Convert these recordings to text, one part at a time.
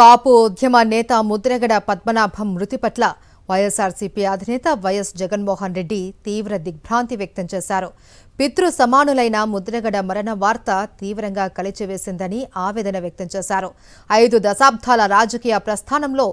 కాపు ఉద్యమ నేత ముద్రగడ పద్మనాభం మృతి పట్ల వైఎస్ఆర్సీపీ అధినేత వైఎస్ జగన్మోహన్ రెడ్డి తీవ్ర దిగ్భ్రాంతి వ్యక్తం చేశారు. పితృ సమానులైన ముద్రగడ మరణ వార్త తీవ్రంగా కలిచివేసిందని ఆవేదన వ్యక్తం చేశారు. 5 దశాబ్దాల రాజకీయ ప్రస్థానంలో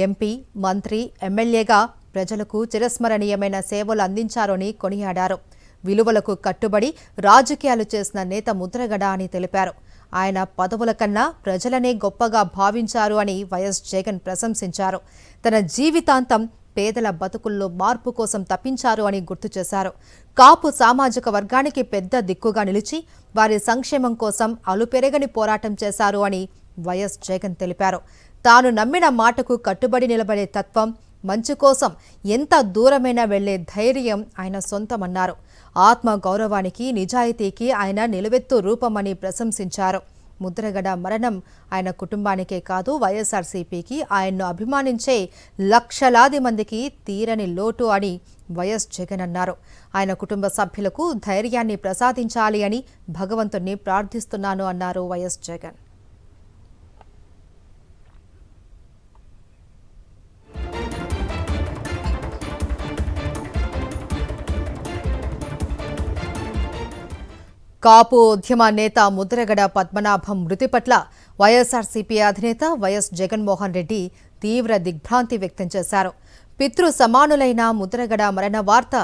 ఎంపీ, మంత్రి, ఎమ్మెల్యేగా ప్రజలకు చిరస్మరణీయమైన సేవలు అందించారని కొనియాడారు. విలువలకు కట్టుబడి రాజకీయాలు చేసిన నేత ముద్రగడ అని తెలిపారు. ఆయన పదవుల కన్నా ప్రజలనే గొప్పగా భావించారు అని వైఎస్ జగన్ ప్రశంసించారు. తన జీవితాంతం పేదల బతుకుల్లో మార్పు కోసం తప్పించారు అని గుర్తు చేశారు. కాపు సామాజిక వర్గానికి పెద్ద దిక్కుగా నిలిచి వారి సంక్షేమం కోసం అలుపెరగని పోరాటం చేశారు అని వైఎస్ జగన్ తెలిపారు. తాను నమ్మిన మాటకు కట్టుబడి నిలబడే తత్వం, మంచి కోసం ఎంత దూరమైనా వెళ్లే ధైర్యం ఆయన సొంతమన్నారు. ఆత్మ గౌరవానికి, నిజాయితీకి ఆయన నిలువెత్తు రూపమని ప్రశంసించారు. ముద్రగడ మరణం ఆయన కుటుంబానికే కాదు, వైఎస్ఆర్సీపీకి, ఆయన్ను అభిమానించే లక్షలాది మందికి తీరని లోటు అని వైఎస్ జగన్ అన్నారు. ఆయన కుటుంబ సభ్యులకు ధైర్యాన్ని ప్రసాదించాలి అని భగవంతుణ్ణి ప్రార్థిస్తున్నాను అన్నారు వైఎస్ జగన్. కాపు ఉద్యమ నేత ముద్రగడ పద్మనాభం మృతి పట్ల వైఎస్ఆర్సీపీ అధినేత వైఎస్ జగన్మోహన్ రెడ్డి తీవ్ర దిగ్భ్రాంతి వ్యక్తం చేశారు. పితృ సమానులైన ముద్రగడ మరణ వార్త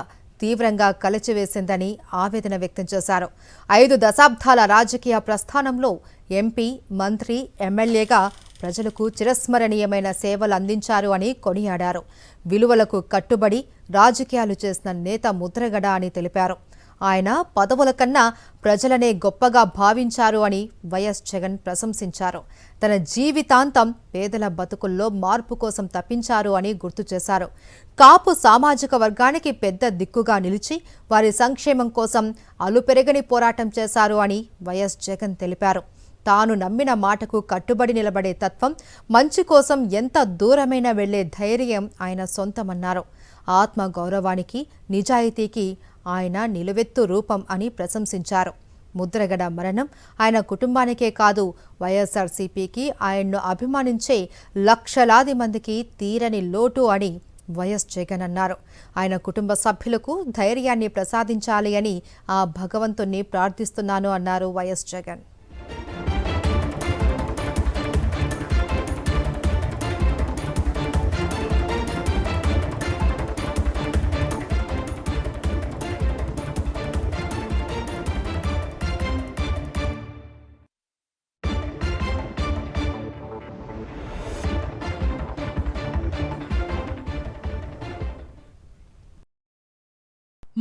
తీవ్రంగా కలిచివేసిందని ఆవేదన వ్యక్తం చేశారు. 5 దశాబ్దాల రాజకీయ ప్రస్థానంలో ఎంపీ, మంత్రి, ఎమ్మెల్యేగా ప్రజలకు చిరస్మరణీయమైన సేవలు అందించారు అని కొనియాడారు. విలువలకు కట్టుబడి రాజకీయాలు చేసిన నేత ముద్రగడ అని తెలిపారు. ఆయన పదవుల కన్నా ప్రజలనే గొప్పగా భావించారు అని వైఎస్ జగన్ ప్రశంసించారు. తన జీవితాంతం పేదల బతుకుల్లో మార్పు కోసం తప్పించారు అని గుర్తు చేశారు. కాపు సామాజిక వర్గానికి పెద్ద దిక్కుగా నిలిచి వారి సంక్షేమం కోసం అలుపెరగని పోరాటం చేశారు అని వైఎస్ జగన్ తెలిపారు. తాను నమ్మిన మాటకు కట్టుబడి నిలబడే తత్వం, మంచి కోసం ఎంత దూరమైనా వెళ్లే ధైర్యం ఆయన సొంతమన్నారు. ఆత్మ గౌరవానికి, నిజాయితీకి ఆయన నిలువెత్తు రూపం అని ప్రశంసించారు. ముద్రగడ మరణం ఆయన కుటుంబానికే కాదు, వైఎస్ఆర్సీపీకి, ఆయన్ను అభిమానించే లక్షలాది మందికి తీరని లోటు అని వైఎస్ జగన్ అన్నారు. ఆయన కుటుంబ సభ్యులకు ధైర్యాన్ని ప్రసాదించాలి అని ఆ భగవంతుణ్ణి ప్రార్థిస్తున్నాను అన్నారు వైఎస్ జగన్.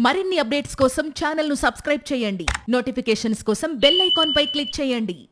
మరిన్ని అప్డేట్స్ కోసం ఛానల్ను సబ్స్క్రైబ్ చేయండి. నోటిఫికేషన్స్ కోసం బెల్ ఐకాన్ పై క్లిక్ చేయండి.